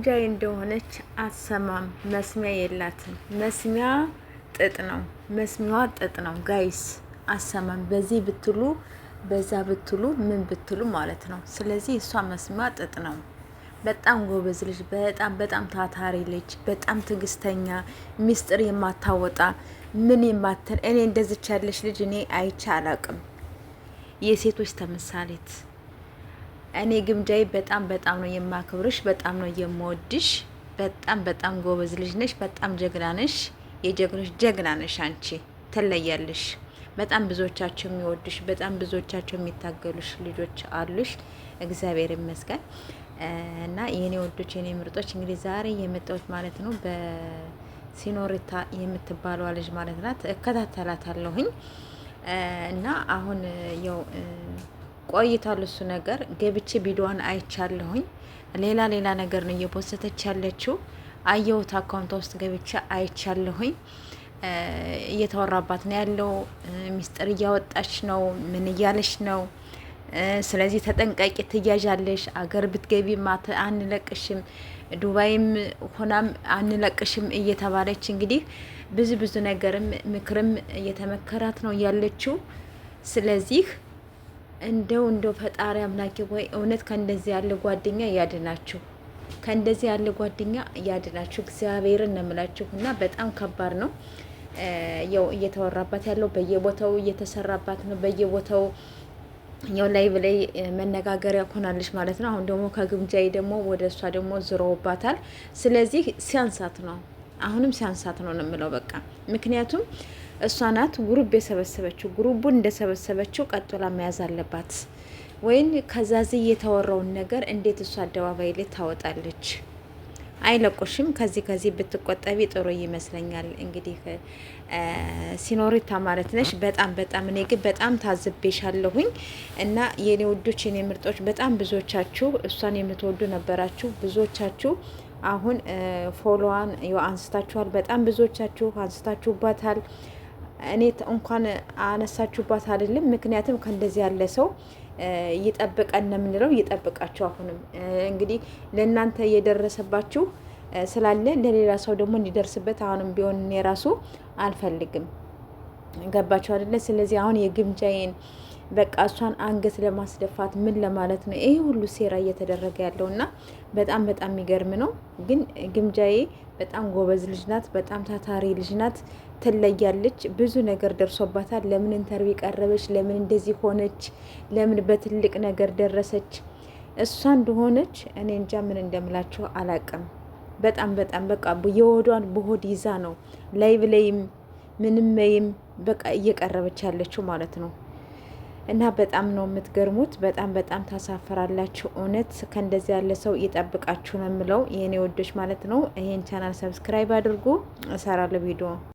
ግምጃዬ እንደሆነች አትሰማም። መስሚያ የላትም። መስሚያ ጥጥ ነው። መስሚያዋ ጥጥ ነው ጋይስ። አትሰማም። በዚህ ብትሉ በዛ ብትሉ ምን ብትሉ ማለት ነው። ስለዚህ እሷ መስሚያ ጥጥ ነው። በጣም ጎበዝ ልጅ፣ በጣም ታታሪ ልጅ፣ በጣም ትዕግስተኛ፣ ሚስጥር የማታወጣ ምን የማትል እኔ እንደዚች ያለች ልጅ እኔ አይቼ አላቅም። የሴቶች ተምሳሌት። እኔ ግምጃዬ በጣም ነው የማክብርሽ፣ በጣም ነው የምወድሽ። በጣም ጎበዝ ልጅ ነሽ፣ በጣም ጀግና ነሽ፣ የጀግኖች ጀግና ነሽ። አንቺ ትለያለሽ። በጣም ብዙዎቻቸው የሚወዱሽ፣ በጣም ብዙዎቻቸው የሚታገሉሽ ልጆች አሉሽ። እግዚአብሔር ይመስገን። እና የኔ ወዶች የኔ ምርጦች እንግዲህ ዛሬ የመጣሁት ማለት ነው በሲኖሪታ የምትባለዋ ልጅ ማለት ናት። እከታተላታለሁኝ እና አሁን ያው ቆይቷል እሱ ነገር ገብቼ ቪዲዮዋን አይቻለሁኝ። ሌላ ነገር ነው እየፖስተች ያለችው። አየሁት አካውንቷ ውስጥ ገብቼ አይቻለሁኝ። እየተወራባት ነው ያለው። ሚስጥር እያወጣች ነው። ምን እያለች ነው? ስለዚህ ተጠንቀቂ፣ ትያዣለሽ። አገር ብትገቢ ማተ አንለቅሽም፣ ዱባይም ሆናም አንለቅሽም እየተባለች እንግዲህ ብዙ ነገርም ምክርም እየተመከራት ነው ያለችው። ስለዚህ እንደው ፈጣሪ አምላኬ ወይ እውነት ከእንደዚህ ያለ ጓደኛ ያድናችሁ፣ ከእንደዚህ ያለ ጓደኛ ያድናችሁ። እግዚአብሔርን ነው የምላችሁ። እና በጣም ከባድ ነው። ያው እየተወራባት ያለው በየቦታው እየተሰራባት ነው። በየቦታው ያው ላይቭ ላይ መነጋገሪያ ሆናለች ማለት ነው። አሁን ደግሞ ከግምጃዬ ደግሞ ወደ እሷ ደግሞ ዝሮውባታል። ስለዚህ ሲያንሳት ነው፣ አሁንም ሲያንሳት ነው የምለው በቃ። ምክንያቱም እሷ ናት ጉሩብ የሰበሰበችው። ጉሩቡን እንደሰበሰበችው ቀጥላ መያዝ አለባት። ወይም ከዛዚ የተወራውን ነገር እንዴት እሷ አደባባይ ላይ ታወጣለች? አይለቁሽም። ከዚህ ብትቆጠቢ ጥሩ ይመስለኛል። እንግዲህ ሲኖሪታ ማለት ነሽ። በጣም እኔ ግን በጣም ታዝቤሻለሁኝ። እና የኔ ውዶች የኔ ምርጦች በጣም ብዙዎቻችሁ እሷን የምትወዱ ነበራችሁ። ብዙዎቻችሁ አሁን ፎሎዋን አንስታችኋል። በጣም ብዙዎቻችሁ አንስታችሁባታል። እኔ እንኳን አነሳችሁባት አይደለም። ምክንያቱም ከእንደዚህ ያለ ሰው ይጠብቀን ነው የምንለው። ይጠብቃችሁ። አሁንም እንግዲህ ለእናንተ እየደረሰባችሁ ስላለ ለሌላ ሰው ደግሞ እንዲደርስበት አሁንም ቢሆን እኔ ራሱ አልፈልግም። ገባችሁ አይደለ? ስለዚህ አሁን የግምጃዬን በቃ እሷን አንገት ለማስደፋት ምን ለማለት ነው ይሄ ሁሉ ሴራ እየተደረገ ያለው? እና በጣም የሚገርም ነው። ግን ግምጃዬ በጣም ጎበዝ ልጅ ናት። በጣም ታታሪ ልጅ ናት። ትለያለች። ብዙ ነገር ደርሶባታል። ለምን ኢንተርቪው ቀረበች? ለምን እንደዚህ ሆነች? ለምን በትልቅ ነገር ደረሰች? እሷ እንደሆነች እኔ እንጃ ምን እንደምላችሁ አላቅም። በጣም በቃ የሆዷን በሆድ ይዛ ነው ላይቭ ላይም ምንም ላይም በቃ እየቀረበች ያለችው ማለት ነው። እና በጣም ነው የምትገርሙት። በጣም ታሳፍራላችሁ። እውነት ከእንደዚህ ያለ ሰው ይጠብቃችሁ ነው የምለው የኔ ወዶች ማለት ነው። ይሄን ቻናል ሰብስክራይብ አድርጉ። እሰራለሁ ቪዲዮ